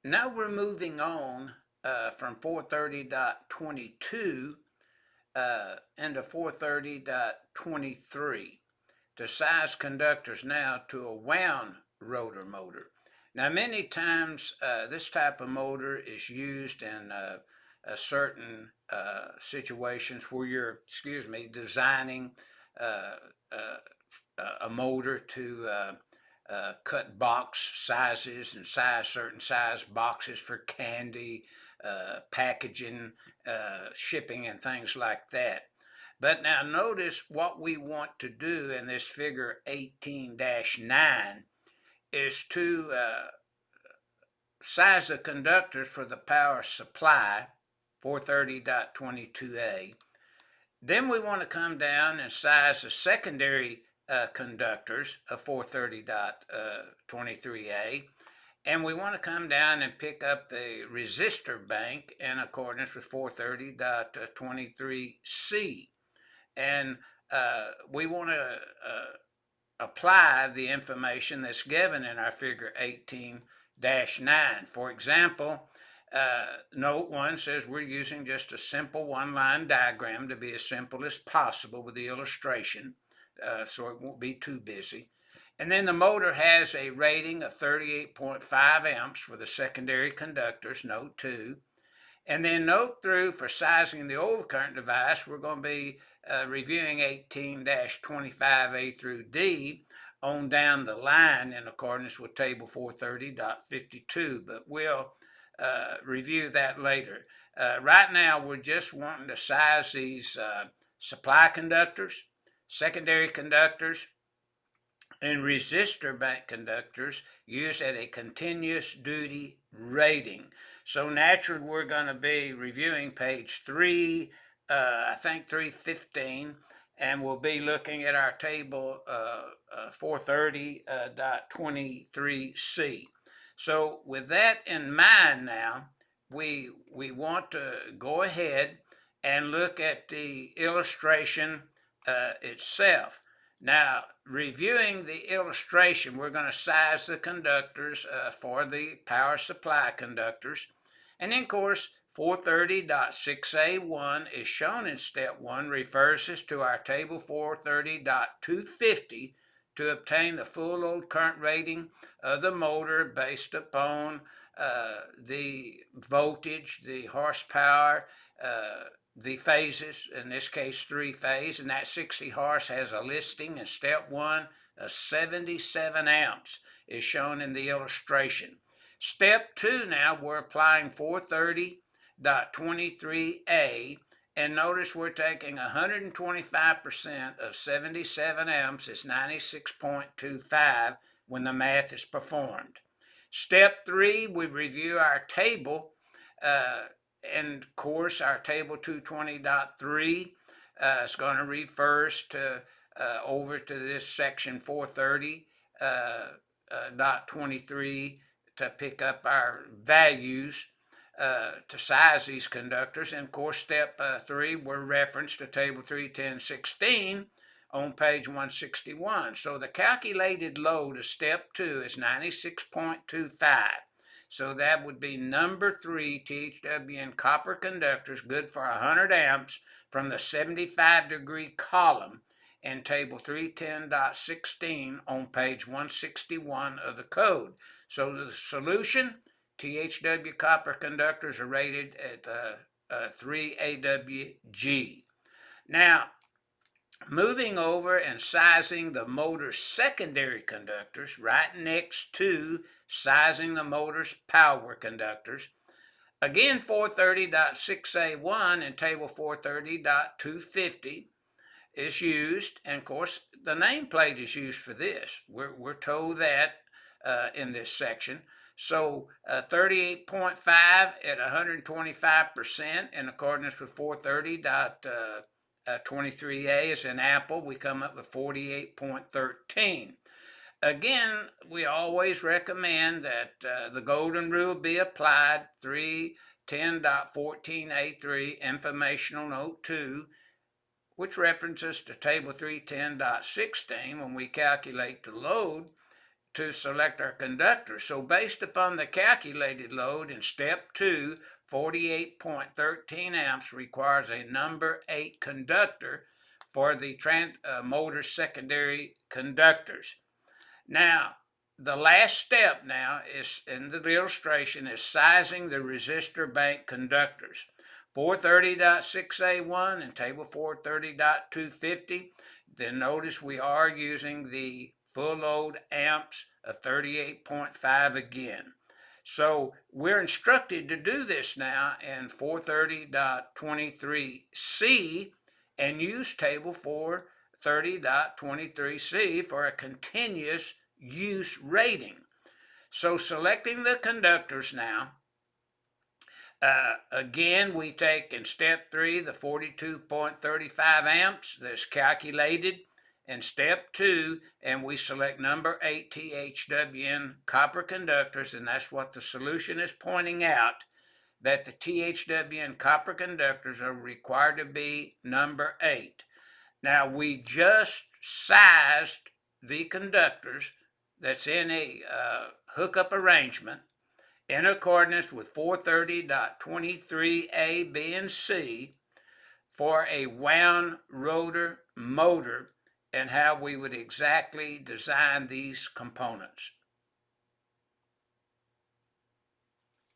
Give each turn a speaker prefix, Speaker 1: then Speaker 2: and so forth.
Speaker 1: Now we're moving on from 430.22 into 430.23 to size conductors now to a wound rotor motor. Now, many times this type of motor is used in certain situations where you're, designing uh, uh, a motor to cut box sizes and size certain size boxes for candy, packaging, shipping, and things like that. But now notice what we want to do in this figure 18-9 is to size the conductors for the power supply, 430.22a. Then we want to come down and size the secondary conductors of 430.23a. And we want to come down and pick up the resistor bank in accordance with 430.23c. And we want to apply the information that's given in our figure 18-9. For example, note 1 says we're using just a simple one-line diagram to be as simple as possible with the illustration, so it won't be too busy. And then the motor has a rating of 38.5 amps for the secondary conductors, note 2. And then note through for sizing the overcurrent device, we're going to be reviewing 18-25A through D on down the line in accordance with table 430.52, but we'll review that later. Right now, we're just wanting to size these supply conductors, secondary conductors, and resistor bank conductors used at a continuous duty rating. So naturally, we're going to be reviewing page 3, I think 315, and we'll be looking at our table 430.23c. So with that in mind now, we want to go ahead and look at the illustration itself. Now, reviewing the illustration, we're going to size the conductors for the power supply conductors. And then, of course, 430.6A1 is shown in step 1, refers us to our table 430.250 to obtain the full load current rating of the motor based upon the voltage, the horsepower, the phases, in this case 3-phase, and that 60 horse has a listing in step 1 of 77 amps is shown in the illustration. Step 2 now, we're applying 430.23a, and notice we're taking 125% of 77 amps is 96.25 when the math is performed. Step 3, we review our table, and of course our table 220.3 is going to refer us to over to this section 430.23 to pick up our values to size these conductors. And of course step 3, we're referenced to table 310.16 on page 161. So the calculated load of step 2 is 96.25. So that would be number 3 THW copper conductors, good for 100 amps from the 75-degree column in table 310.16 on page 161 of the code. So the solution, THW copper conductors are rated at 3 AWG. Now, moving over and sizing the motor's secondary conductors right next to sizing the motor's power conductors. Again, 430.6A1 and table 430.250 is used, and of course the nameplate is used for this. We're told that in this section. So 38.5 at 125% in accordance with 430.23a is in Apple. We come up with 48.13. Again, we always recommend that the golden rule be applied, 310.14a3, informational note 2, which references to table 310.16 when we calculate the load. to select our conductor. So based upon the calculated load in step 2, 48.13 amps requires a number 8 conductor for the motor secondary conductors. Now, the last step now is in the illustration is sizing the resistor bank conductors. 430.6A1 and table 430.250. Then notice we are using the full load amps of 38.5 again. So we're instructed to do this now in 430.23C and use table 430.23C for a continuous use rating. So selecting the conductors now, again, we take in step 3 the 42.35 amps that's calculated in step 2, and we select number 8 THWN copper conductors, and that's what the solution is pointing out, that the THWN copper conductors are required to be number 8. Now, we just sized the conductors that's in a hookup arrangement in accordance with 430.23A, B, and C for a wound rotor motor and how we would exactly design these components.